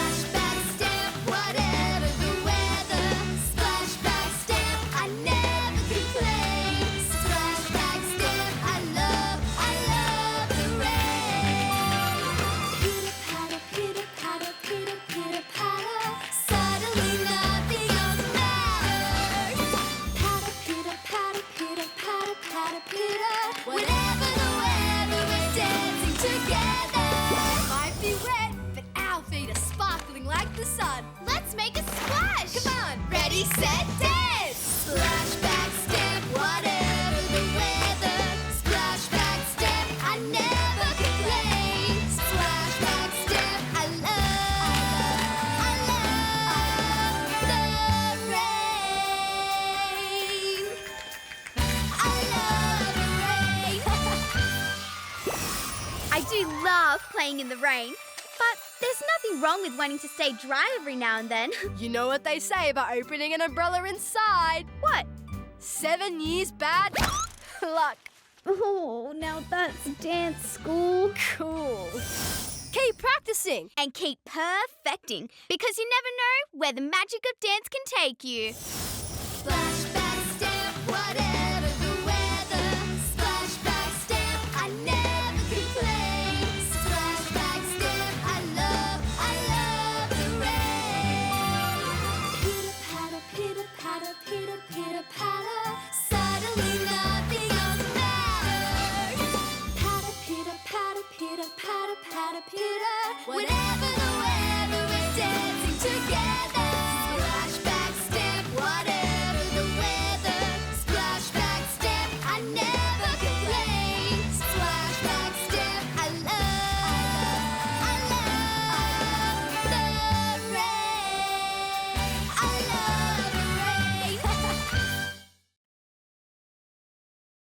Splashback step, whatever the weather. Splashback step, I never complain. Splashback step, I love the rain. Pitter patter, pitter patter, pitter patter. Suddenly nothing else matters. Patter, pitter patter, pitter patter, patter, pitter. Whatever the weather, we're dancing together. Might be wet, but our feet are sparkling like the sun. Let's make a splash! Come on! Ready, set, dance! Splashback step, whatever the weather. Splashback step, I never complain. Splashback step, I love the rain. I love the rain. I do love playing in the rain, but there's nothing wrong with wanting to stay dry every now and then. You know what they say about opening an umbrella inside? What? 7 years bad luck. Oh, now that's dance school. Cool. Keep practicing. And keep perfecting, because you never know where the magic of dance can take you. Splash,